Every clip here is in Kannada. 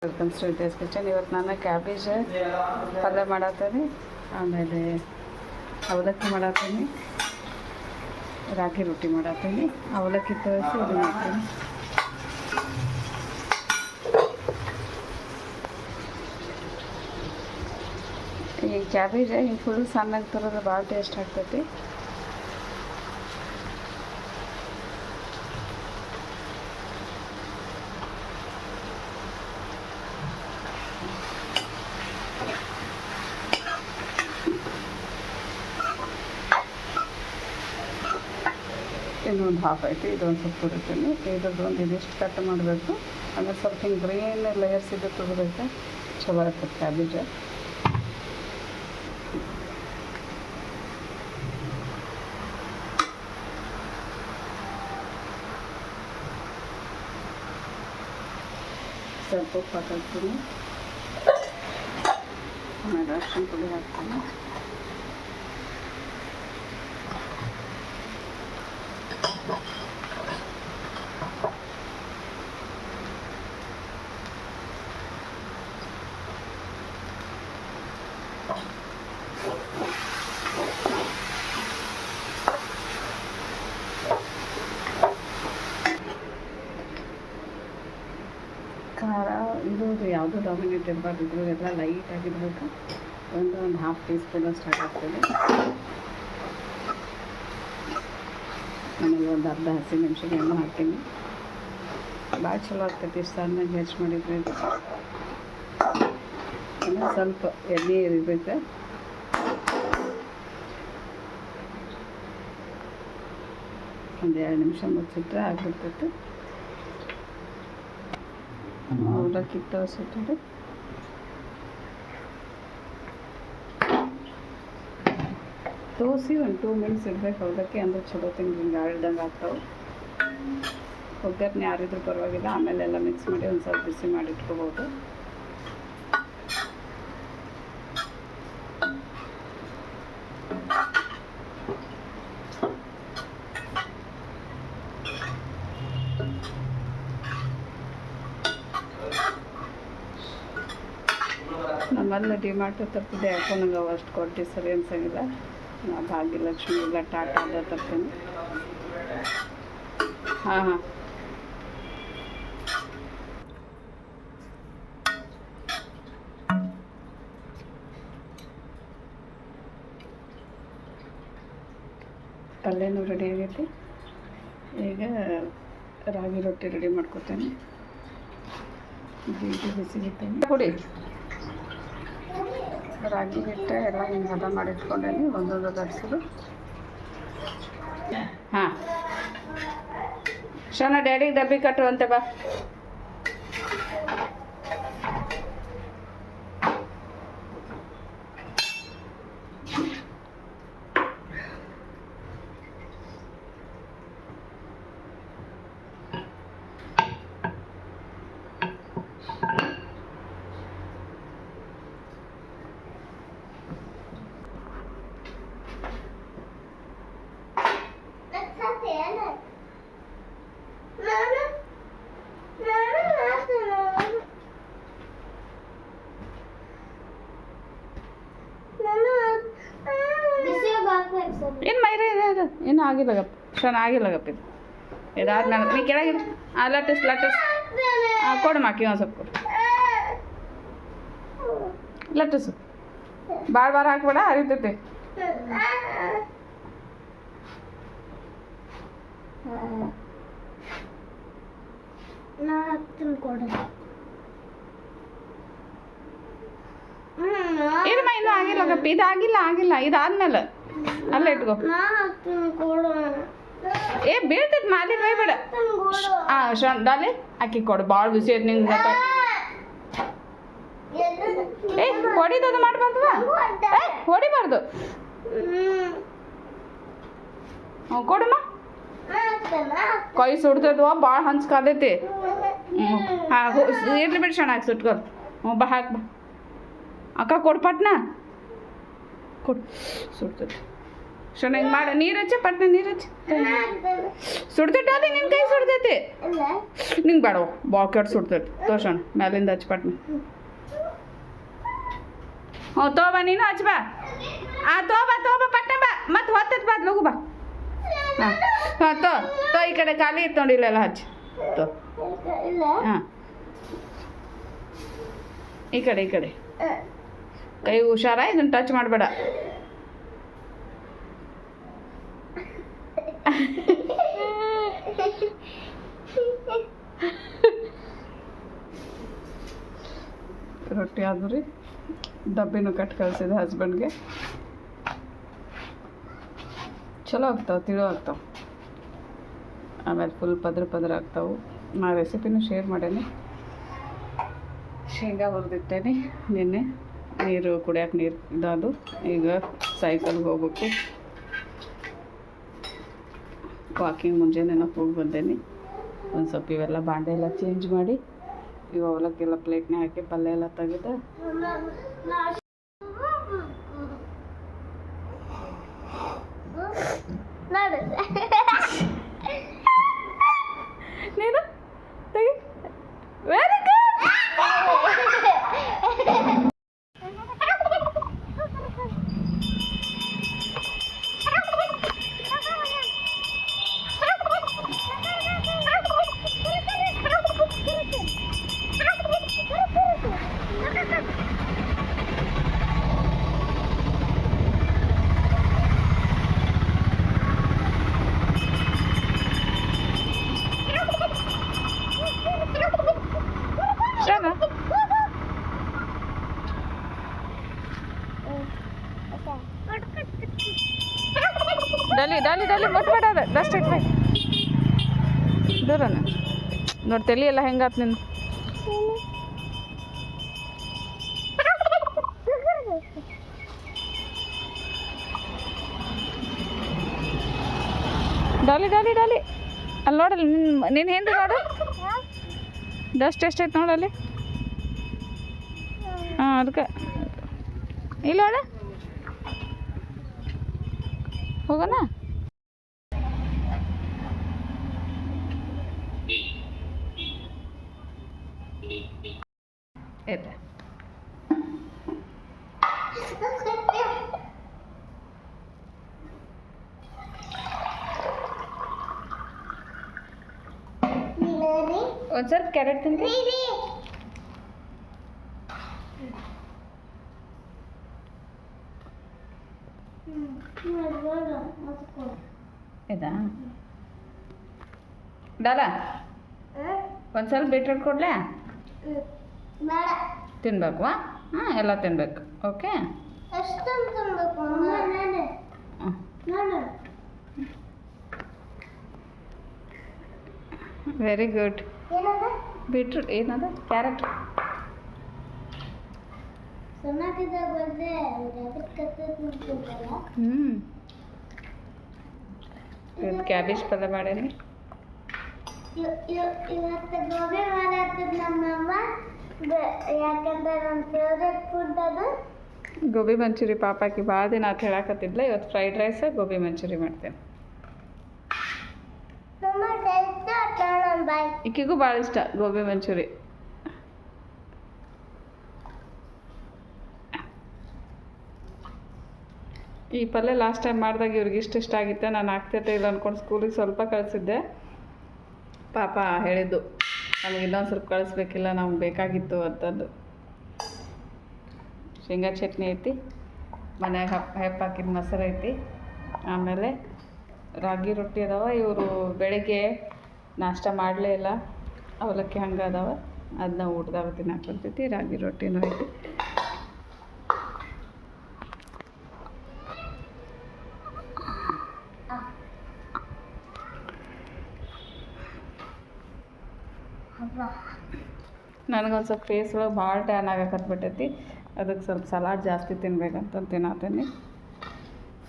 Welcome to Vidya's kitchen. ಇವತ್ತು ನಾನು ಕ್ಯಾಬೇಜ್ ಪಲ್ಯ ಮಾಡತ್ತೀನಿ, ಆಮೇಲೆ ಅವಲಕ್ಕಿ ಮಾಡತ್ತೀನಿ, ರಾಗಿ ರೊಟ್ಟಿ ಮಾಡತ್ತೀನಿ. ಅವಲಕ್ಕಿ ತರಿಸಿ ಇದು ಮಾಡ್ತೀನಿ. ಈ ಕ್ಯಾಬೇಜ್ ಹಿಂಗೆ ಫುಲ್ ಸಣ್ಣಗೆ ತರೋದು ಭಾಳ ಟೇಸ್ಟ್ ಆಗ್ತೈತಿ. ಇನ್ನೊಂದು ಹಾಫ್ ಐತಿ, ಇದೊಂದು ಸ್ವಲ್ಪ ಕೊಡ್ತೀನಿ. ಇದ್ರದ್ದೊಂದು ಇದಿಷ್ಟು ಕಟ್ ಮಾಡಬೇಕು. ಆಮೇಲೆ ಸ್ವಲ್ಪ ಹಿಂಗೆ ಗ್ರೀನ್ ಲೇಯರ್ಸ್ ಇದು ತೊಗೋಬೇಕು, ಚಲೋ ಆಗ್ತದೆ ಕ್ಯಾಬೇಜ್. ಸ್ವಲ್ಪ ಉಪ್ಪು ಹಾಕ್ತೀನಿ, ಆಮೇಲೆ ಅರಿಶಿನ ಪುಡಿ ಹಾಕ್ತೀನಿ. ಖಾರ ಇದು ಯಾವುದೂ ಡಾಮಿನೇಟ್ ಇರಬಾರ್ದು, ಇದ್ರಾಗೆಲ್ಲ ಲೈಟ್ ಆಗಿರ್ಬೇಕು. ಒಂದು ಹಾಫ್ ಟೀ ಸ್ಪೂನ್ ಅಷ್ಟು ಹಾಕಾಗ್ತದೆ. ಆಮೇಲೆ ಒಂದು ಅರ್ಧ ಹಸಿಮೆಣ್ಸಿಗೆ ಎಣ್ಣೆ ಹಾಕ್ತೀನಿ. ಭಾಳ ಚಲೋ ಆಗ್ತೈತಿ ಇಷ್ಟು ಸಣ್ಣಗೆ ಹೆಚ್ಚು ಮಾಡಿದ್ರೆ. ಆಮೇಲೆ ಸ್ವಲ್ಪ ಎಣ್ಣೆ ಇರಬೇಕು. ಒಂದು 2 ನಿಮಿಷ ಮುಚ್ಚಿಟ್ರೆ ಆಗಿರ್ತೈತೆ. ಅವಲಕ್ಕಿ ತೋರಿಸಿಟ್ಟು ತೋರಿಸಿ ಒಂದು 2 ಮಿನಿಟ್ಸ್ ಇಡ್ಬೇಕು ಅವಲಕ್ಕಿ, ಅಂದ್ರೆ ಚಲೋ ಹಿಂಗೆ ಆಳ್ದಂಗೆ ಆಗ್ತಾವೆ. ಒಗ್ಗರಣೆ ಯಾರಿದ್ರೂ ಪರವಾಗಿಲ್ಲ, ಆಮೇಲೆ ಎಲ್ಲ ಮಿಕ್ಸ್ ಮಾಡಿ ಒಂದು ಸ್ವಲ್ಪ ಬಿಸಿ ಮಾಡಿ ಇಟ್ಕೋಬೋದು. ನಮ್ಮಲ್ಲಿ ಡಿಮಾರ್ಟ್ ತರ್ತಿದ್ದೆ, ಯಾಕೋ ನಂಗೆ ಅವು ಅಷ್ಟು ಕ್ವಾಲಿಟಿ ಸರಿ ಅನ್ಸಂಗಿಲ್ಲ. ನಾ ಭಾಗ್ಯಲಕ್ಷ್ಮಿ ಇಲ್ಲ ಟಾಟಾದ ತರ್ತೀನಿ. ಹಾಂ ಪಲ್ಯನೂ ರೆಡಿ ಆಗೈತಿ. ಈಗ ರಾಗಿ ರೊಟ್ಟಿ ರೆಡಿ ಮಾಡ್ಕೊತೇನೆ. ಬಿಸಿಗಿತ್ತೇನೆ ಕೊಡಿ. ರಾಗಿ ಹಿಟ್ಟು ಎಲ್ಲ ಹಿಂಗೆ ಹದ ಮಾಡಿಟ್ಕೊಂಡೇನಿ, ಒಂದೊಂದು ಲಟ್ಸೋದು. ಹಾಂ ಶನ ಡ್ಯಾಡಿಗೆ ಡಬ್ಬಿ ಕಟ್ಟುವಂತೆ ಬಾ. ಏನು ಮೈರಿ ಇದು ಇನ್ನೂ ಆಗಿಲ್ಲಗಪ್ಪ, ಶನ ಆಗಿಲ್ಲಗಪ್ಪ. ಇದು ಇದಾದ್ಮೇಲೆ ನೀ ಕೆಳಗಿಡ. ಲಟಸ್ ಕೊಡು ಮಾಕಿ ಒಂದು ಸ್ವಲ್ಪ ಕೊಡು. ಲಟಸು ಭಾಳ ಹಾಕ್ಬೇಡ, ಹರಿತೈತಿ. ಇರಮ್ಮ, ಇನ್ನೂ ಆಗಿಲ್ಲಗಪ್ಪ. ಆಗಿಲ್ಲ ಇದಾದ್ಮೇಲೆ ಅಲ್ಲ ಇಟ್ಕೋ. ಏ ಬೀಳ್ತೈತಿ, ಮಾಲಿ ಬೇಡ. ಡಾಲಿ ಅಕ್ಕಿ ಕೊಡು, ಭಾಳ ಬಿಸಿ ಐತಿ ನಿಂಗೆ. ಏ ಹೊಡಿದದು ಮಾಡ್ಬಾರ್ದವ, ಹೊಡಿಬಾರ್ದು. ಹ್ಞೂ ಕೊಡಮ್ಮ. ಕೈ ಸುಡ್ತೈತವ, ಭಾಳ ಹಂಚ್ಕಾದೈತಿ. ಹಾಂ ಇರ್ಲಿ ಬಿಡಿ ಶಣ ಹಾಕಿ ಸುಟ್ಕೋ. ಹ್ಞೂ ಬಾ ಹಾಕಿ ಬಾ. ಅಕ್ಕ ಕೊಡು ಪಟ್ನ ಕೊಡು ಸುಡ್ತೈತಿ. ಶಣ ಹಿಂಗೆ ಮಾಡ ನೀರು ಹಚ್ಚ ಪಟ್ನ ನೀರು ಹಚ್ಚಿ ಸುಡ್ತೈತೆ ಅದೇ ನಿನ್ನ ಕೈ ಸುಡ್ತೈತಿ. ನಿಂಗೆ ಬೇಡ ಬಾಕೆಟ್ ಸುಡ್ತೈತಿ ತೋರ್ಸೋಣ ಮ್ಯಾಲಿಂದ ಹಚ್ಚಿ ಪಟ್ನ. ಹ್ಞೂ ತೋಬಾ ನೀನು ಹಚ್ಚ ಬಾ. ತೋಬಾ ಪಟ್ನ ಬಾ ಮತ್ತೆ ಹೊತ್ತೈತಿ ಬಾ ಲಗು ಬಾ. ಹಾಂ ತೋ ಈ ಕಡೆ ಖಾಲಿ ಇತ್ತು ನೋಡಿ ಇಲ್ಲೆಲ್ಲ ಹಚ್ಚಿ ತೋ. ಹಾಂ ಈ ಕಡೆ ಕೈ ಹುಷಾರ ಇದನ್ನು ಟಚ್ ಮಾಡಬೇಡ. ರೊಟ್ಟಿ ಆದ್ರೂ ರೀ ಡಬ್ಬಿನೂ ಕಟ್ ಕಳಿಸಿದೆ ಹಸ್ಬೆಂಡ್ಗೆ. ಚಲೋ ಆಗ್ತಾವೆ ತಿಳೋ ಆಗ್ತಾವೆ. ಆಮೇಲೆ ಫುಲ್ ಪದ್ರ ಆಗ್ತಾವೆ. ನಾ ರೆಸಿಪಿನೂ ಶೇರ್ ಮಾಡೇನಿ. ಶೇಂಗಾ ಹುರಿದಿಟ್ಟೇನೆ ನಿನ್ನೆ. ನೀರು ಕುಡಿಯೋಕೆ ನೀರು ಇದಾದು. ಈಗ ಸೈಕಲ್ಗೆ ಹೋಗ್ಬೇಕು. ವಾಕಿಂಗ್ ಮುಂಜಾನೆ ಹೋಗಿ ಬಂದೇನಿ. ಒಂದು ಸ್ವಲ್ಪ ಇವೆಲ್ಲ ಬಾಂಡೆ ಎಲ್ಲ ಚೇಂಜ್ ಮಾಡಿ ಇವು ಅವಲಕ್ಕೆಲ್ಲ ಪ್ಲೇಟ್ನೇ ಹಾಕಿ ಪಲ್ಯ ಎಲ್ಲ ತೆಗೆದು ನೀನು ತೆಗಿ. Very good. ಡಾಲಿ ಮುಟ್ಬೇಡ ಅದ ಡಸ್ಟ್ ಐತೆ ದೂರನ ನೋಡಿ ತಲೆ ಎಲ್ಲ ಹೆಂಗಾತ್ ನಿಂದು. ಡಾಲಿ ಅಲ್ಲಿ ನೋಡಲ್ಲ ನಿನ್ನ ಹಿಂದೆ ನೋಡು ಡಸ್ಟ್ ಎಷ್ಟೈತೆ ನೋಡಲ್ಲಿ. ಹಾಂ ಅದಕ್ಕೆ ಇಲ್ಲ ನೋಡ ಹೋಗೋಣ. ಆಯ್ತಾ ಒಂದು ಸ್ವಲ್ಪ ಕ್ಯಾರೆಟ್ ತಿಂತೀನಿ. ಇದಾ ಡಾಲ ಒಂದು ಸ್ವಲ್ಪ ಬೀಟ್ರೂಟ್ ಕೊಡ್ಲಾ? ತಿನ್ಬೇಕು. ಹಾಂ ಎಲ್ಲ ತಿನ್ಬೇಕು. Okay very good. ಬೀಟ್ರೂಟ್ ಏನದ ಕ್ಯಾರೆಟ್ ಕ್ಯಾಬೇಜ್ ಪಲ್ಯ ಮಾಡೇನಿ. ಇವತ್ತು ಗೋಬಿ ಮಾಡತ್ತದ ನಮ್ಮಮ್ಮ. ಯಾಕಂದ್ರೆ ನನ್ನ ಫೇವ್ರೆಟ್ ಫುಡ್ ಅದು ಗೋಬಿ ಮಂಚೂರಿ. ಪಾಪಾಕಿ ಭಾಳ ದಿನ ಅಂತ ಹೇಳಕತ್ತಿದ್ಲ. ಇವತ್ತು ಫ್ರೈಡ್ ರೈಸ್ ಗೋಬಿ ಮಂಚೂರಿ ಮಾಡ್ತೇನೆ. ಈಕಿಗೂ ಭಾಳ ಇಷ್ಟ ಗೋಬಿ ಮಂಚೂರಿ. ಈ ಪಲ್ಯ ಲಾಸ್ಟ್ ಟೈಮ್ ಮಾಡಿದಾಗ ಇವ್ರಿಗೆ ಇಷ್ಟ ಆಗಿತ್ತು. ನಾನು ಆಗ್ತೈತೆ ಇಲ್ಲ ಅಂದ್ಕೊಂಡು ಸ್ಕೂಲಿಗೆ ಸ್ವಲ್ಪ ಕಳಿಸಿದ್ದೆ. ಪಾಪ ಹೇಳಿದ್ದು ನಮಗೆ ಇನ್ನೊಂದು ಸ್ವಲ್ಪ ಕಳಿಸ್ಬೇಕಿಲ್ಲ, ನಮ್ಗೆ ಬೇಕಾಗಿತ್ತು ಅಂತಂದು. ಶೇಂಗಾ ಚಟ್ನಿ ಐತಿ, ಮನ್ಯಾಗ ಹೆಪ್ಪ ಹಾಕಿದ ಮೊಸರು ಐತಿ, ಆಮೇಲೆ ರಾಗಿ ರೊಟ್ಟಿ ಅದಾವ. ಇವರು ಬೆಳಗ್ಗೆ ನಾಷ್ಟ ಮಾಡಲೇ ಇಲ್ಲ, ಅವಲಕ್ಕಿ ಹಂಗೆ ಅದಾವ, ಅದನ್ನ ಊಟದಾಗ ತಿನ್ನಕ್ಕೆ ಬರ್ತೈತಿ. ರಾಗಿ ರೊಟ್ಟಿನೂ ಐತಿ. ನನಗೊಂದು ಸ್ವಲ್ಪ ಫೇಸ್ ಒಳಗೆ ಭಾಳ ಟ್ಯಾನ್ ಆಗಕತ್ಬಿಟ್ಟೈತಿ. ಅದಕ್ಕೆ ಸ್ವಲ್ಪ ಸಲಾಡ್ ಜಾಸ್ತಿ ತಿನ್ಬೇಕಂತ ತಿನ್ನತ್ತೀನಿ.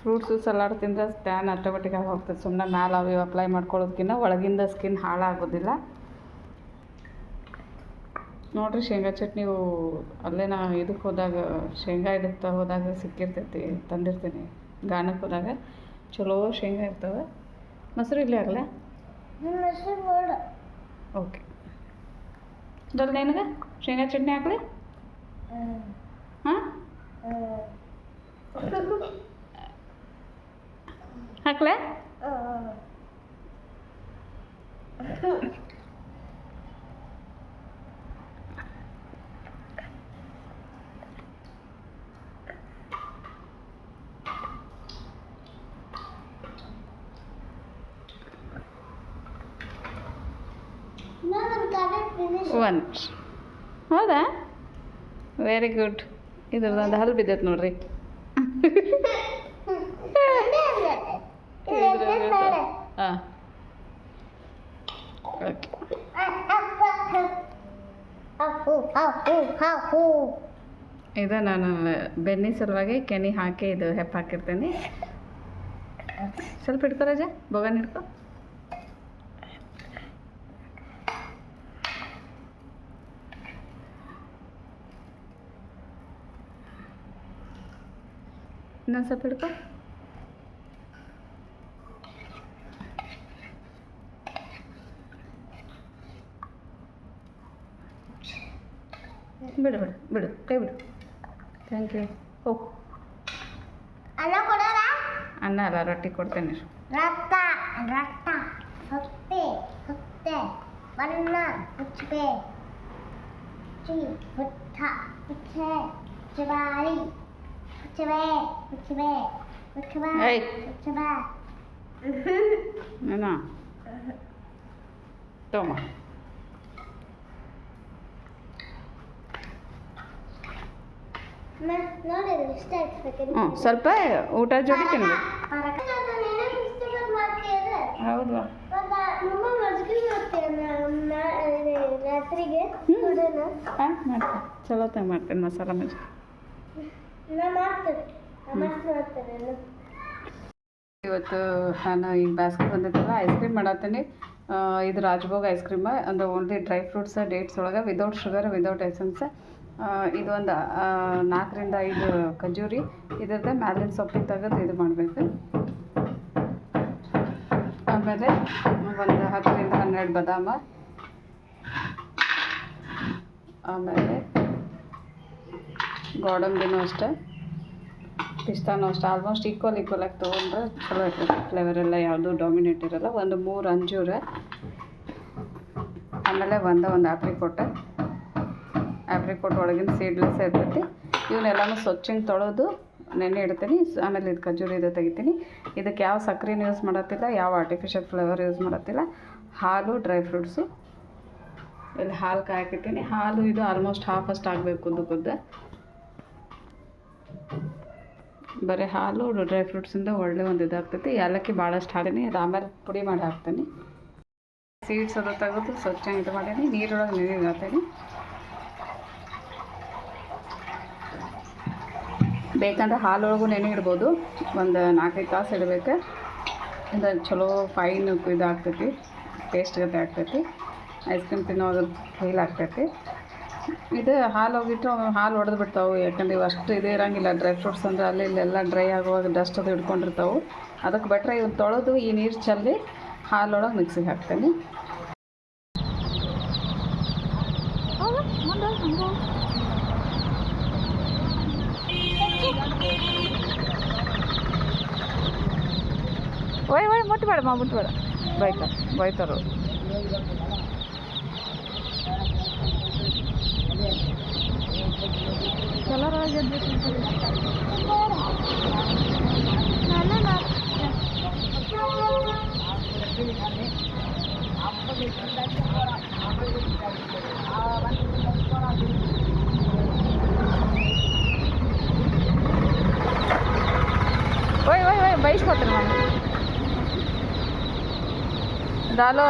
ಫ್ರೂಟ್ಸು ಸಲಾಡ್ ತಿಂದ್ರೆ ಟ್ಯಾನ್ ಆಟೋಮೆಟಿಕ್ಕಾಗಿ ಹೋಗ್ತದೆ. ಸುಮ್ಮನೆ ಮ್ಯಾಲೆ ಅವು ಅಪ್ಲೈ ಮಾಡ್ಕೊಳ್ಳೋದಕ್ಕಿಂತ ಒಳಗಿಂದ ಸ್ಕಿನ್ ಹಾಳಾಗೋದಿಲ್ಲ. ನೋಡಿರಿ ಶೇಂಗಾ ಚಟ್ನಿ ಅಲ್ಲೇ ನಾ ಇದಕ್ಕೆ ಹೋದಾಗ ಶೇಂಗಾ ಇದಕ್ಕೆ ಹೋದಾಗ ಸಿಕ್ಕಿರ್ತೈತಿ, ತಂದಿರ್ತೀನಿ ಗಾಣಕ್ಕೆ ಹೋದಾಗ. ಚಲೋ ಶೇಂಗಾ ಇರ್ತವೆ. ಮೊಸರು ಇಲ್ಲೇ ಆಗಲ್ಲ? ಓಕೆ. ದೊಡ್ಡ ನಿನಗೆ ಶೇಂಗಾ ಚಟ್ನಿ ಹಾಕ್ಲಿ? ಹಾಂ ಹಾಕ್ಲೇ? ಒನ್. ಹೌದಾ? Very good. ಇದ್ರದ್ದೊಂದು ಹಲ್ಲು ಬಿದ್ದೈತೆ ನೋಡ್ರಿ. ಹಾಂ ಇದು ನಾನು ಬೆನ್ನಿ ಸಲುವಾಗಿ ಕೆನೆ ಹಾಕಿ ಇದು ಹೆಪ್ಪು ಹಾಕಿರ್ತೀನಿ. ಸ್ವಲ್ಪ ಹಿಡ್ಕೊ ರಜ, ಬೋಗನ್ ಹಿಡ್ಕೊ. ಇನ್ನೊಂದು ಸ್ವಲ್ಪ ಹಿಡ್ಕೊ. ಬಿಡು ಬಿಡು ಬಿಡು, ಕೈ ಬಿಡು. Thank you. ಹೋಗು. ಅನ್ನ ಅಲ್ಲ, ರೊಟ್ಟಿ ಕೊಡ್ತೇನೆ. ತಮ್ಮ ಸ್ವಲ್ಪ ಊಟ ಜೋಡಿ ತಿನ್ಬೇಕು. ಹೌದು. ಹಾಂ ಮಾಡ್ತೀನಿ, ಚಲೋ ತಂಗ ಮಾಡ್ತೇನೆ ಮಸಾಲ ಮಜ್ಜಿಗೆ. ಇವತ್ತು ನಾನು ಈಗ ಬ್ಯಾಸ್ಗೆ ಬಂದಿದ್ದಲ್ಲ, ಐಸ್ ಕ್ರೀಮ್ ಮಾಡತ್ತೀನಿ. ಇದು ರಾಜ್ಭೋಗ್ ಐಸ್ ಕ್ರೀಮ್ ಅಂದರೆ ಓನ್ಲಿ ಡ್ರೈ ಫ್ರೂಟ್ಸ್, ಡೇಟ್ಸ್ ಒಳಗೆ ವಿದೌಟ್ ಶುಗರ್, ವಿದೌಟ್ ಎಸೆನ್ಸ್. ಇದೊಂದು 4 ರಿಂದ 5 ಖಜೂರಿ, ಇದ್ರದ್ದು ಮ್ಯಾಲಿನ ಸೊಪ್ಪಿಗೆ ತೆಗೆದು ಇದು ಮಾಡಬೇಕು. ಆಮೇಲೆ ಒಂದು 10 ರಿಂದ 12 ಬಾದಾಮ, ಆಮೇಲೆ ಗೋಡಂಬಿನೂ ಅಷ್ಟೇ, ಪಿಸ್ತಾನೂ ಅಷ್ಟೇ. ಆಲ್ಮೋಸ್ಟ್ ಈಕ್ವಲ್ ಆಗಿ ತೊಗೊಂಡ್ರೆ ಚಲೋ ಇರ್ತದೆ. ಫ್ಲೇವರ್ ಎಲ್ಲ ಯಾವುದೂ ಡಾಮಿನೇಟ್ ಇರೋಲ್ಲ. ಒಂದು 3 ಅಂಜೂರ, ಆಮೇಲೆ ಒಂದು ಆಪ್ರಿಕೋಟ್ ಒಳಗಿನ ಸೀಡ್ಲೆಸ್ ಇರ್ತೈತಿ. ಇವನ್ನೆಲ್ಲನೂ ಸ್ವಚ್ಛಂಗೆ ತೊಳೆದು ನೆನೆ ಇಡ್ತೀನಿ. ಆಮೇಲೆ ಇದು ಖಜೂರಿ ಇದು ತೆಗಿತೀನಿ. ಇದಕ್ಕೆ ಯಾವ ಸಕ್ಕರೆನೂ ಯೂಸ್ ಮಾಡತ್ತಿಲ್ಲ, ಯಾವ ಆರ್ಟಿಫಿಷಿಯಲ್ ಫ್ಲೇವರ್ ಯೂಸ್ ಮಾಡತ್ತಿಲ್ಲ. ಹಾಲು, ಡ್ರೈ ಫ್ರೂಟ್ಸು. ಇಲ್ಲಿ ಹಾಲು ಕಾಯಕ್ಕಿರ್ತೀನಿ. ಹಾಲು ಇದು ಆಲ್ಮೋಸ್ಟ್ ಹಾಫ್ ಅಷ್ಟು ಆಗಬೇಕು, ಕುದ್ದು. ಬರೀ ಹಾಲು, ಡ್ರೈ ಫ್ರೂಟ್ಸಿಂದ ಒಳ್ಳೆ ಒಂದು ಇದಾಗ್ತೈತಿ. ಏಲಕ್ಕಿ ಭಾಳಷ್ಟು ಹಾಕೀನಿ, ಅದು ಆಮೇಲೆ ಪುಡಿ ಮಾಡಿ ಹಾಕ್ತೀನಿ. ಸೀಡ್ಸ್ ಅದು ತೆಗೆದು ಸ್ವಚ್ಛ ಇದು ಮಾಡೀನಿ. ನೀರೊಳಗೆ ನೆನೆ ಹಾಕ್ತೀನಿ. ಬೇಕಂದ್ರೆ ಹಾಲೊಳಗೂ ನೆನೆ ಇಡ್ಬೋದು. ಒಂದು 4-5 ತಾಸು ಇಡಬೇಕು. ಇದು ಚಲೋ ಫೈನ್ ಇದಾಗ್ತೈತಿ, ಟೇಸ್ಟ್ ಗತೆ ಆಗ್ತೈತಿ. ಐಸ್ ಕ್ರೀಮ್ ತಿನ್ನೋದು ಫೀಲ್ ಆಗ್ತೈತಿ. ಇದು ಹಾಲು ಹೋಗಿಟ್ಟು ಹಾಲು ಒಡೆದು ಬಿಡ್ತಾವೆ. ಯಾಕಂದ್ರೆ ಇವು ಅಷ್ಟು ಇದು ಇರೋಂಗಿಲ್ಲ. ಡ್ರೈ ಫ್ರೂಟ್ಸ್ ಅಂದರೆ ಅಲ್ಲಿ ಇಲ್ಲೆಲ್ಲ ಡ್ರೈ ಆಗುವಾಗ ಡಸ್ಟ್ ಅದು ಹಿಡ್ಕೊಂಡಿರ್ತಾವೆ. ಅದಕ್ಕೆ ಬೆಟ್ರೆ ಇವ್ನು ತೊಳೆದು ಈ ನೀರು ಚೆಲ್ಲಿ ಹಾಲೊಳಗೆ ಮಿಕ್ಸಿಗೆ ಹಾಕ್ತೀನಿ. ಓಯ್ ಮುಟ್ಬೇಡಮ್ಮ, ಮುಟ್ಬೇಡ, ಬೈತಾರು. ಕಲರ್ ಓಯ್ ಬೈಸ್ಕೊಡ್ತೀನಿ ನಾನು. ಡಾಲು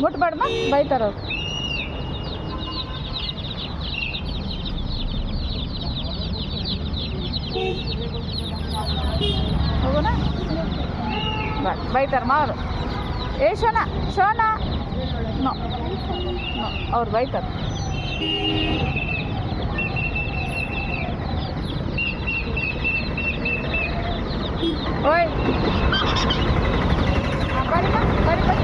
ಮುಟ್ಬೇಡಮ್ಮ, ಬೈತಾರ. ಹೋಗೋಣ, ಬೈತಾರ ಮಾರು. ಏ ಶೋನಾ ಶೋನಾ ನೋ ನೋ ಅವ್ರು ಬೈತಾರೆ. ಓಯ್ ಬರ್ರಿ ಬರ್ರಿ ಬರ್ರಿ.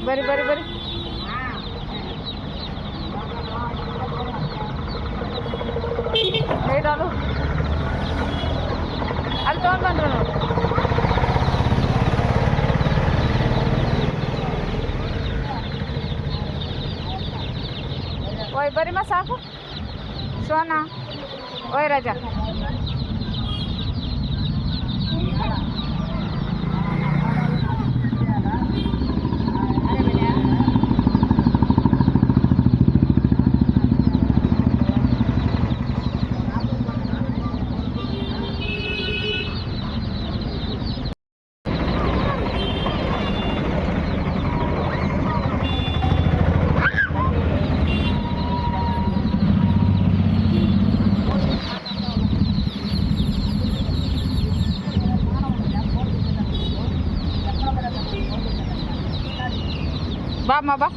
ಬರ್ರಿ ಬರ್ರಿ ಬರ್ರಿ. ಹೇಳೋನು ಅಲ್ಲಿ ತೊಗೊಂಡು ಬಂದ್ರು ನೋಡಿ. ಓಯ್ ಬರ್ರಿಮ್ಮ ಸಾಕು. ಸೋನಾ ಓಯ್ ರಾಜಾ ಬಾ ಅಮ್ಮ ಬಾ.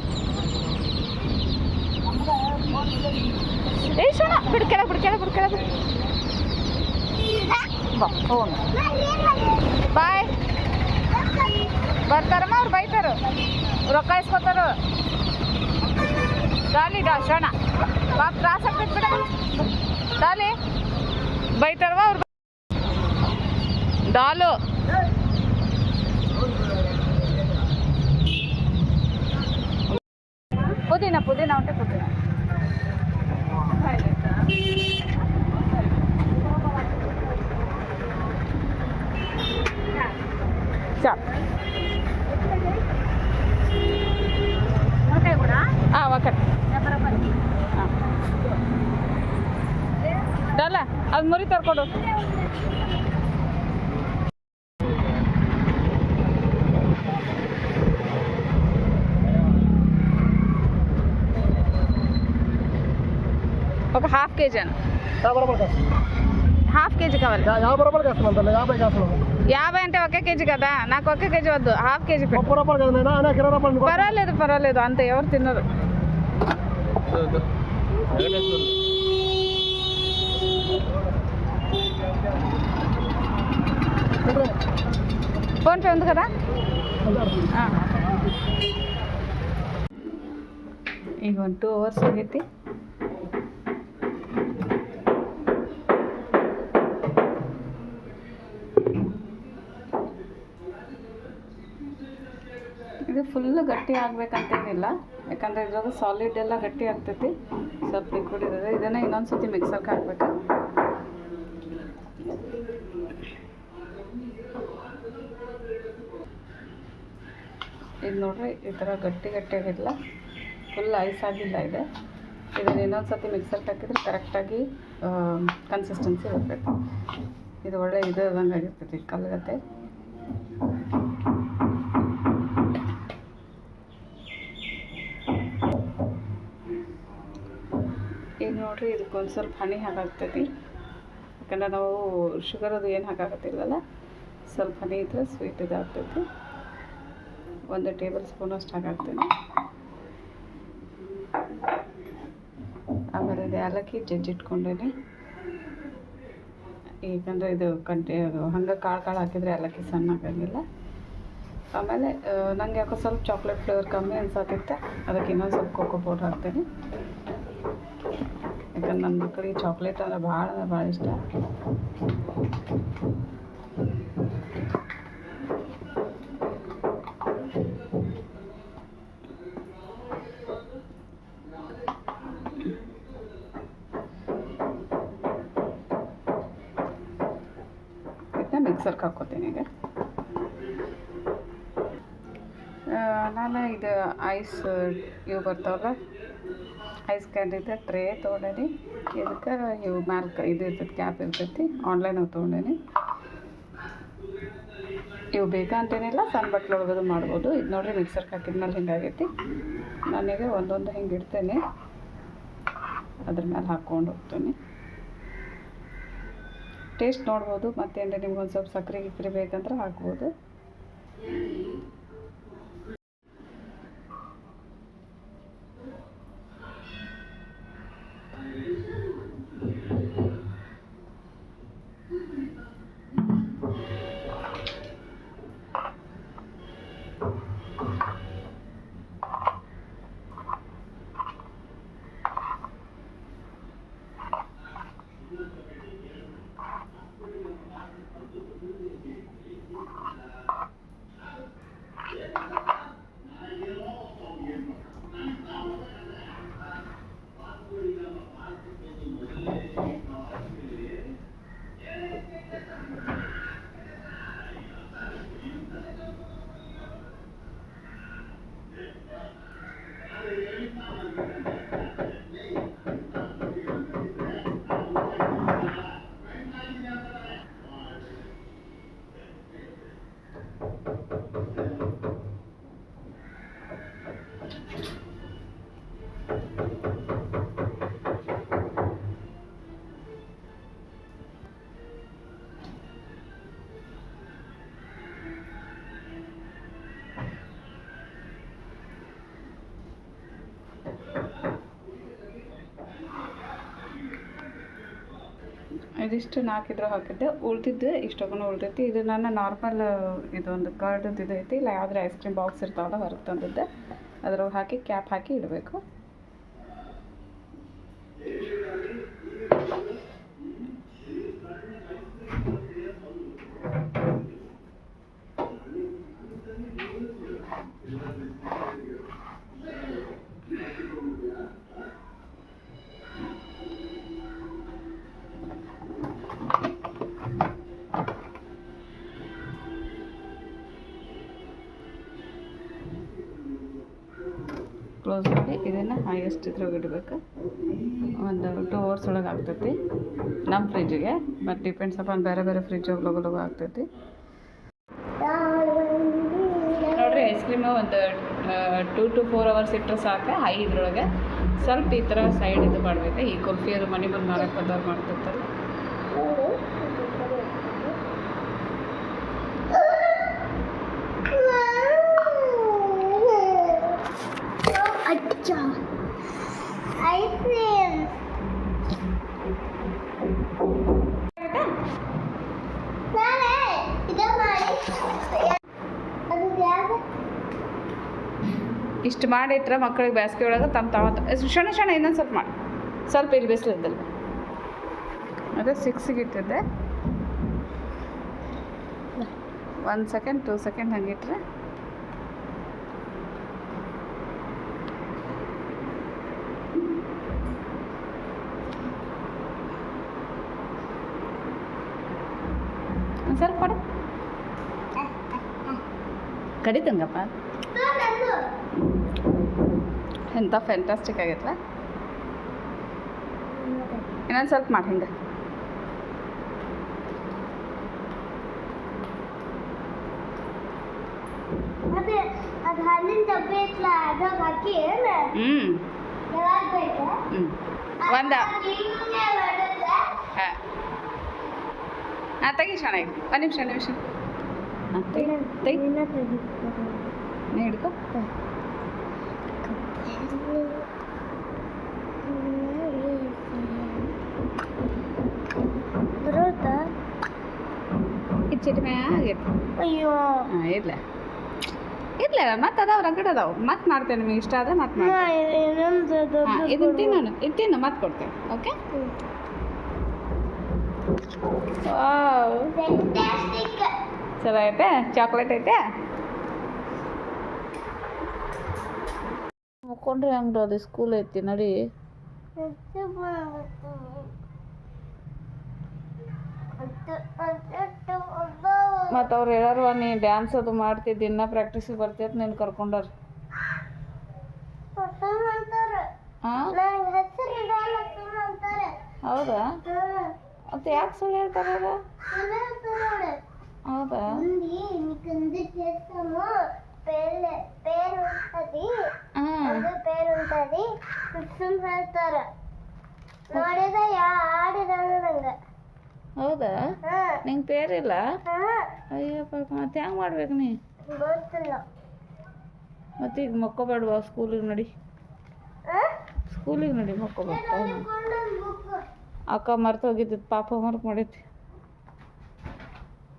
ಏ ಶೋಣ ಬಿಡ್ಕೆಳ ಬಿಡ್ಕೆಳ ಬಿಡ್ಕೆಳ ಬಾ ಹೋಗೋಣ. ಬಾಯ್. ಬರ್ತಾರಮ್ಮ ಅವ್ರು ಬೈತಾರ, ರೊಕ್ಕ ಇಸ್ಕೊತಾರ. ಡಾಲಿ ಡಾ ಶೋಣ ಬಾ ತ್ರಾಸ ಆಗ್ತೈತೆ ಬಿಡ. ಡಾಲಿ ಬೈತಾರವ ಅವ್ರು ಡಾಲು. ಪುದೀನ ಪುದೀನ ಉಂಟೆ ಪುದೀನ. ఒకటి ಡಲ್ಲ ಅದು ಮುರಿ ತರ್ಕೊಡು. ఒక హాఫ్ కేజీ అని. హాఫ్ కేజీ కావాలి. 50 అంటే ఒకే కేజీ కదా, నాకు ఒకే కేజీ వద్దు, హాఫ్ కేజీ పర్వాలేదు పర్వాలేదు అంతే, ఎవరు తిన్నారు. ఫోన్పే ఉంది కదా. ಈಗ 2 hours ಆಗೈತಿ. ಇದು ಫುಲ್ಲು ಗಟ್ಟಿ ಆಗ್ಬೇಕಂತೇನಿಲ್ಲ, ಯಾಕಂದರೆ ಇದ್ರಾಗ ಸಾಲಿಡ್ ಎಲ್ಲ ಗಟ್ಟಿ ಆಗ್ತೈತಿ, ಸ್ವಲ್ಪ ಲಿಕ್ವಿಡ್ ಇರೋದು. ಇದನ್ನು ಇನ್ನೊಂದು ಸತಿ ಮಿಕ್ಸರ್ಗೆ ಹಾಕ್ಬೇಕು. ಇದು ನೋಡ್ರಿ ಈ ಥರ ಗಟ್ಟಿ ಗಟ್ಟಿ ಆಗಿಲ್ಲ, ಫುಲ್ ಐಸ್ ಆಗಿಲ್ಲ ಇದೆ. ಇದನ್ನು ಇನ್ನೊಂದು ಸತಿ ಮಿಕ್ಸರ್ಗೆ ಹಾಕಿದ್ರೆ ಕರೆಕ್ಟಾಗಿ ಕನ್ಸಿಸ್ಟೆನ್ಸಿ ಬರಬೇಕು. ಇದು ಒಳ್ಳೆ ಇದು ಇದಂಗೆ ಆಗಿರ್ತೈತಿ, ಕಲ್ಗತ್ತೆ. ಈಗ ನೋಡ್ರಿ ಇದಕ್ಕೊಂದು ಸ್ವಲ್ಪ ಹನಿ ಹಾಕಾಗ್ತೈತಿ, ಯಾಕಂದ್ರೆ ನಾವು ಶುಗರ್ ಅದು ಏನು ಹಾಕಾಕತ್ತಿಲ್ಲಲ್ಲ, ಸ್ವಲ್ಪ ಹನಿ ಇದ್ರೆ ಸ್ವೀಟ್ ಇದಾಗ್ತೈತಿ. 1 ಟೇಬಲ್ ಸ್ಪೂನ್ ಅಷ್ಟು ಹಾಕಾಗ್ತೀನಿ. ಆಮೇಲೆ ಇದು ಏಲಕ್ಕಿ ಜಜ್ಜಿಟ್ಕೊಂಡೇನೆ, ಏಕೆಂದರೆ ಇದು ಹಂಗೆ ಕಾಳು ಹಾಕಿದರೆ ಏಲಕ್ಕಿ ಸಣ್ಣ ಆಗಂಗಿಲ್ಲ. ಆಮೇಲೆ ನನಗೆ ಯಾಕೋ ಸ್ವಲ್ಪ ಚಾಕ್ಲೇಟ್ ಫ್ಲೇವರ್ ಕಮ್ಮಿ ಅನ್ಸತ್ತಿತ್ತು, ಅದಕ್ಕೆ ಇನ್ನೊಂದು ಸ್ವಲ್ಪ ಕೋಕೋ ಪೌಡ್ರ್ ಹಾಕ್ತೀನಿ. ಯಾಕಂದ್ರೆ ನನ್ನ ಮಕ್ಕಳಿಗೆ ಚಾಕ್ಲೇಟ್ ಅಂದರೆ ಭಾಳ ಇಷ್ಟ. ಮಿಕ್ಸರ್ಗೆ ಹಾಕ್ಕೋತೀನಿ ಈಗ. ನಾನು ಇದು ಐಸ್ ಇವು ಬರ್ತಾವಲ್ಲ ಐಸ್ ಕ್ಯಾಂಡಿದ ಟ್ರೇ ತೊಗೊಂಡೇನಿ. ಇದಕ್ಕೆ ಇವು ಮ್ಯಾಲ್ಕ ಇದು ಇರ್ತೈತಿ, ಕ್ಯಾಪ್ ಇರ್ತೈತಿ. ಆನ್ಲೈನಾಗ ತೊಗೊಂಡೇನಿ. ಇವು ಬೇಕಂತೇನಿಲ್ಲ, ಸಣ್ಣ ಬಟ್ಲು ಒಳಗದು ಮಾಡ್ಬೋದು. ಇದು ನೋಡಿರಿ ಮಿಕ್ಸರ್ಗೆ ಹಾಕಿದ್ಮೇಲೆ ಹಿಂಗಾಗೈತಿ. ನಾನೀಗ ಒಂದೊಂದು ಹಿಂಗೆ ಇಡ್ತೇನೆ, ಅದ್ರ ಮೇಲೆ ಹಾಕ್ಕೊಂಡು ಹೋಗ್ತೀನಿ. ಟೇಸ್ಟ್ ನೋಡ್ಬೋದು. ಮತ್ತೇನು ನಿಮ್ಗೆ ಒಂದು ಸ್ವಲ್ಪ ಸಕ್ಕರೆ ಗಿಕ್ಕರೆ ಬೇಕಂದ್ರೆ ಹಾಕ್ಬೋದು. ಇದಿಷ್ಟು 4 ಇದ್ರ ಹಾಕಿದ್ದೆ, ಉಳ್ದಿದ್ದು ಇಷ್ಟೊಂದು ಉಳ್ದೈತಿ. ಇದು ನನ್ನ ನಾರ್ಮಲ್ ಇದೊಂದು ಕರ್ಡದ್ದು ಇದು ಐತಿ, ಇಲ್ಲ ಯಾವುದೇ ಐಸ್ ಕ್ರೀಮ್ ಬಾಕ್ಸ್ ಇರ್ತಾವಲ್ಲ ಹೊರಗೆ ತಂದಿದ್ದೆ, ಅದ್ರೊಳಗೆ ಹಾಕಿ ಕ್ಯಾಪ್ ಹಾಕಿ ಇಡಬೇಕು. ಕ್ಲೋಸ್ ಮಾಡಿ ಇದನ್ನು ಹೈಯೆಸ್ಟ್ ಇದ್ರಾಗ ಇಡಬೇಕು. ಒಂದು 2 hours ಒಳಗೆ ಆಗ್ತೈತಿ ನಮ್ಮ ಫ್ರಿಜ್ಜಿಗೆ. ಬಟ್ ಡಿಪೆಂಡ್ಸ್ ಅಪಾನ್ ಬೇರೆ ಬೇರೆ ಫ್ರಿಜ್ ಲಗು ಆಗ್ತೈತಿ. ನೋಡಿರಿ ಐಸ್ ಕ್ರೀಮು ಒಂದು 2 to 4 hours ಇಟ್ಟರೆ ಸಾಕು ಹೈ ಇದ್ರೊಳಗೆ. ಸ್ವಲ್ಪ ಈ ಥರ ಸೈಡ್ ಇದು ಮಾಡಬೇಕು. ಈ ಕುಲ್ಫಿಯರು ಮನೆ ಬಂದು ಮಾರಕ್ಕೆ ಬಂದವ್ರು ಮಾಡ್ತಿರ್ತಾರೆ. ಐಸ್ ಕ್ರೀಮ್ ಇಷ್ಟು ಮಾಡಿಟ್ರೆ ಮಕ್ಕಳಿಗೆ ಬೇಸಿಗೆ ಒಳಗೆ ತಮ್ಮ ಶಣ ಇನ್ನೊಂದು ಸ್ವಲ್ಪ ಮಾಡಿ, ಸ್ವಲ್ಪ ಇಲ್ಲಿ ಬಿಸಿಲಿದ್ದಲ್ಲ. ಅದೇ 6ಗೆ ಇಟ್ಟಿದ್ದೆ. 1 second 2 second ಹಂಗಿಟ್ರೆ ಒಂದು ಸ್ವಲ್ಪ ಕೊಡು. ಕಡಿತಂಗಪ್ಪ. ಎಂಥ ಫ್ಯಾಂಟಾಸ್ಟಿಕ್ ಆಗೈತಲ್ಲ. ಇನ್ನೊಂದು ಸ್ವಲ್ಪ ಮಾಡಿ ಹಿಂಗೆ. ಅದೇ ಅದು ಹಾಲಿನ ಡಬ್ಬಿ ಐತ್ಲ ಅದಾಗ ಹಾಕಿ ಯಾವಾಗ ಬೇಕು ಒಂದು ಹಾಂ ತೆಗಿ ಚೆನ್ನಾಗಿ. ಒಂದು ನಿಮಿಷ ಹಾಂ ತೆಗಿ ನೀ ಹಿಡ್ಕೊ. ಬರೋದಾ ಇಚ್ಚಿಟ್ಟು ಆಗೈತೆ. ಅಯ್ಯೋ ಹಾಂ ಇರ್ಲ ಮತ್ತೆ ಅದಾವ ರಗಡ್ ಅದಾವ. ಮತ್ತೆ ಮಾಡ್ತೇನೆ, ನಿಮಗೆ ಇಷ್ಟ ಆದರೆ ಮತ್ತೆ ಮಾಡ್ತೇನೆ. ಹಾಂ ಇದನ್ನು ತಿನ್ನು ಮತ್ತೆ ಕೊಡ್ತೇನೆ. ಓಕೆ. ಚಲೋ ಐತೆ. ಚಾಕ್ಲೇಟ್ ಐತೆ. ಮುಕ್ಕೊಂಡ್ರೆ ಹಂಗೆ ಅದು ಸ್ಕೂಲ್ ಐತಿ ನೋಡಿ. ಅದು ಮತ್ತು ಅವ್ರು ಹೇಳಾರವ ನೀ ಡ್ಯಾನ್ಸ್ ಅದು ಮಾಡ್ತಿದ್ದಿ ಇನ್ನೂ ಪ್ರಾಕ್ಟೀಸಿಗೆ ಬರ್ತೈತೆ ನೀನು ಕರ್ಕೊಂಡಾರ ಹಾಂ ಹೌದಾ ಮತ್ತು ಯಾಕೆ ಸುಳ್ಳು ಹೇಳ್ತಾರೆ ಅದು ಹೌದಾ ಹೌದಾ ನಿಂಗೆ ಪೇರಿಲ್ಲ ಅಯ್ಯೋ ಪಾಪ ಮತ್ತೆ ಹೆಂಗೆ ಮಾಡ್ಬೇಕು ನೀ ಮತ್ತೆ ಈಗ ಮಕ್ಕೋಬೇಡವಾ ಸ್ಕೂಲಿಗೆ ನಡಿ ಸ್ಕೂಲಿಗೆ ನಡಿ ಮಕ್ಕೋಬೇಡ ಅಕ್ಕ ಮರ್ತು ಹೋಗಿದ್ದಿತ್ತು ಪಾಪ ವರ್ಕ್ ಮಾಡೈತಿ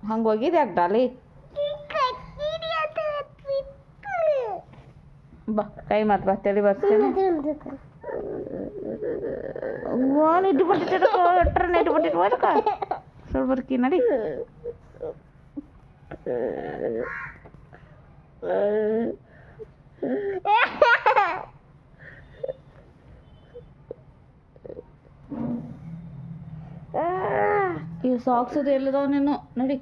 ಹಂಗೆ ಹೋಗಿದ್ದೆ ಯಾಕೆ ಡಾಲಿ ಬಾ ಕೈ ಮಾತು ಬಾ ತಲೆ ಬರ್ತೀನಿ ಇಟ್ಬಿಟ್ಟಿಟ್ಟು ಅದಕ್ಕ ಸ್ವಲ್ಪ ಬರ್ಕಿ ನಡಿ ಈ ಸಾಕ್ಸ್ ಅದು ಎಲ್ಲದಾವ ನೀನು ನಡಿ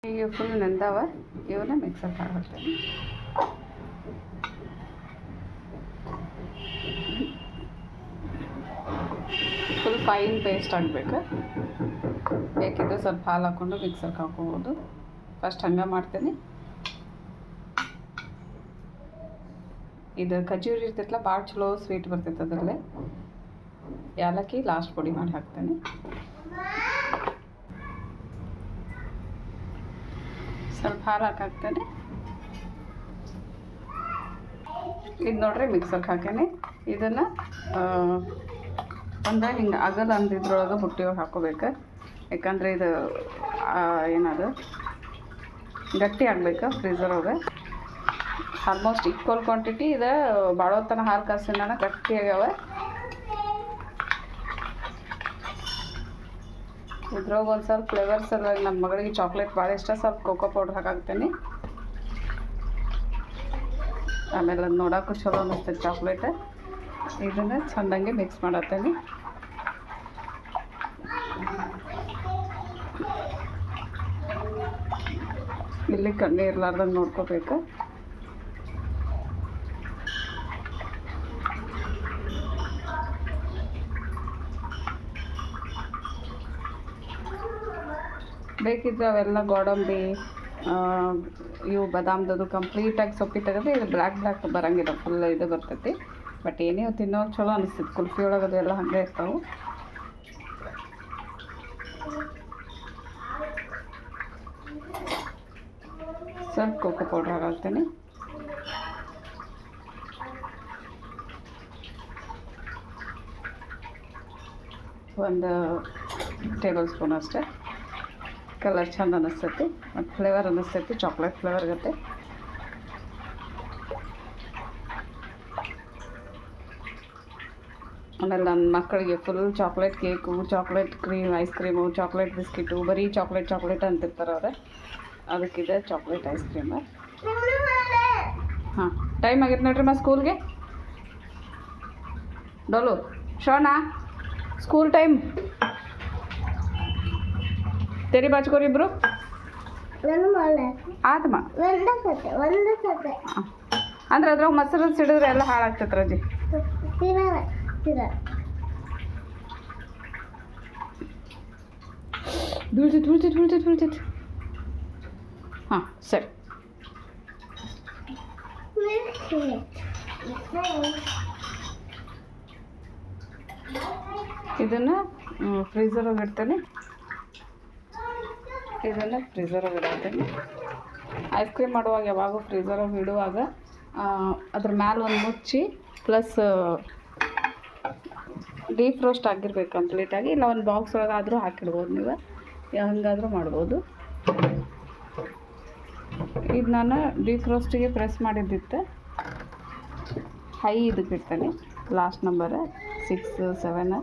ಈಗ ಫುಲ್ ನೆಂದಾವ ಇವನ್ನ ಮಿಕ್ಸರ್ ಹಾಕ್ತೀನಿ ಫುಲ್ ಫೈನ್ ಪೇಸ್ಟ್ ಆಗಬೇಕು ಬೇಕಿದ್ರೆ ಸ್ವಲ್ಪ ಹಾಲು ಹಾಕ್ಕೊಂಡು ಮಿಕ್ಸರ್ಗೆ ಹಾಕ್ಕೋಬೋದು ಫಸ್ಟ್ ಹಂಗೆ ಮಾಡ್ತೀನಿ ಇದು ಖಜೂರಿ ಇರ್ತೈತಲ್ಲ ಭಾಳ ಚಲೋ ಸ್ವೀಟ್ ಬರ್ತೈತೆ ಅದರಲ್ಲೇ ಏಲಕ್ಕಿ ಲಾಸ್ಟ್ ಪುಡಿ ಮಾಡಿ ಹಾಕ್ತೇನೆ ಸ್ವಲ್ಪ ಹಾಲು ಹಾಕಾಕ್ತೇನೆ ಇದು ನೋಡ್ರಿ ಮಿಕ್ಸರ್ಗೆ ಹಾಕೇನೆ ಇದನ್ನು ಅಂದ್ರೆ ಹಿಂಗೆ ಆಗಲ್ಲ ಅಂದ್ರೆ ಇದ್ರೊಳಗೆ ಬುಟ್ಟಿಯೊಳಗೆ ಹಾಕೋಬೇಕು ಯಾಕಂದರೆ ಇದು ಏನದು ಗಟ್ಟಿ ಆಗ್ಬೇಕು ಫ್ರೀಝರ್ ಒಳಗೆ ಆಲ್ಮೋಸ್ಟ್ ಈಕ್ವಲ್ ಕ್ವಾಂಟಿಟಿ ಇದೆ ಭಾಳ ಹೊತ್ತನ ಹಾಲು ಕಾಸಿನ ಗಟ್ಟಿ ಆಗ್ಯಾವ ಇದ್ರೊಳಗೆ ಒಂದು ಸ್ವಲ್ಪ ಫ್ಲೇವರ್ ಸಲುವಾಗಿ ನಮ್ಮ ಮಗಳಿಗೆ ಚಾಕ್ಲೇಟ್ ಭಾಳ ಇಷ್ಟ ಸ್ವಲ್ಪ ಕೋಕೋ ಪೌಡ್ರ್ ಹಾಕಾಕ್ತೇನೆ ಆಮೇಲೆ ಅದು ನೋಡೋಕ್ಕೂ ಚಲೋ ಅನ್ನಿಸ್ತೈತೆ ಚಾಕ್ಲೇಟ್ ಇದನ್ನು ಚೆಂದಂಗೆ ಮಿಕ್ಸ್ ಮಾಡತ್ತೇನೆ ಇಲ್ಲಿ ಕಣ್ಣು ಇರ್ಲಾರ್ದಂಗೆ ನೋಡ್ಕೋಬೇಕು ಬೇಕಿದ್ರೆ ಅವೆಲ್ಲ ಗೋಡಂಬಿ ಇವು ಬಾದಾಮ್ದದು ಕಂಪ್ಲೀಟಾಗಿ ಸೊಪ್ಪಿ ತೆಗೆದ್ರೆ ಇದು ಬ್ಲ್ಯಾಕ್ ಬರೋಂಗಿಲ್ಲ, ಫುಲ್ ಇದು ಬರ್ತೈತಿ. ಬಟ್ ಏನೇ ತಿನ್ನೋ ಚಲೋ ಅನಿಸ್ತೈತಿ. ಕುಲ್ಫಿ ಒಳಗೆ ಅದು ಎಲ್ಲ ಹಾಗೆ ಇರ್ತಾವೆ. ಸ್ವಲ್ಪ ಕೋಕೋ ಪೌಡ್ರ್ ಹಾಕ್ತೀನಿ. ಒಂದು ಟೇಬಲ್ ಸ್ಪೂನ್ ಅಷ್ಟೇ. ಕಲರ್ ಚಂದ ಅನ್ನಿಸ್ತೈತಿ ಮತ್ತು ಫ್ಲೇವರ್ ಅನ್ನಿಸ್ತೈತಿ, ಚಾಕ್ಲೇಟ್ ಫ್ಲೇವರ್ ಇರುತ್ತೆ. ಆಮೇಲೆ ನನ್ನ ಮಕ್ಕಳಿಗೆ full chocolate cake, chocolate ice cream, chocolate biscuit, ಬರೀ ಚಾಕ್ಲೇಟ್ ಅಂತಿರ್ತಾರೆ ಅವ್ರೆ. ಅದಕ್ಕಿದೆ ಚಾಕ್ಲೇಟ್ ಐಸ್ ಕ್ರೀಮ್. ಹಾಂ, ಟೈಮ್ ಆಗೈತೆ ನೋಡ್ರಿ ಸ್ಕೂಲ್ಗೆ. ಡೋಲು ಶೋನಾ, ಸ್ಕೂಲ್ ಟೈಮ್. ತೆರಿ ಬಾಚ್ಕೋರಿ ಇಬ್ರು. ಆತಮ್ಮ ಅಂದ್ರೆ ಅದ್ರಾಗ ಮೊಸರು ಸಿಡಿದ್ರೆ ಎಲ್ಲ ಹಾಳಾಗ್ತೈತೆ ರಜಿ. ಬೀಳ್ತೈತಿ. ಹಾಂ ಸರಿ. ಇದನ್ನು ಫ್ರೀಝರಾಗಿ ಇಡ್ತೇನೆ. ಐಸ್ ಕ್ರೀಮ್ ಮಾಡುವಾಗ ಯಾವಾಗೂ ಫ್ರೀಝರಾಗಿ ಇಡುವಾಗ ಅದ್ರ ಮ್ಯಾಲೆ ಒಂದು ಮುಚ್ಚಿ ಪ್ಲಸ್ ಡೀಪ್ ರೋಸ್ಟ್ ಆಗಿರ್ಬೇಕು ಕಂಪ್ಲೀಟಾಗಿ. ಇಲ್ಲ ಒಂದು ಬಾಕ್ಸ್ ಒಳಗಾದರೂ ಹಾಕಿಡ್ಬೋದು, ನೀವು ಹಂಗಾದರೂ ಮಾಡ್ಬೋದು. ಇದು ನಾನು ಡೀಪ್ ರೋಸ್ಟಿಗೆ ಪ್ರೆಸ್ ಮಾಡಿದ್ದಿತ್ತು. ಹೈ ಇದಕ್ಕೆ ಇಡ್ತೇನೆ, ಲಾಸ್ಟ್ ನಂಬರ್ 6, 7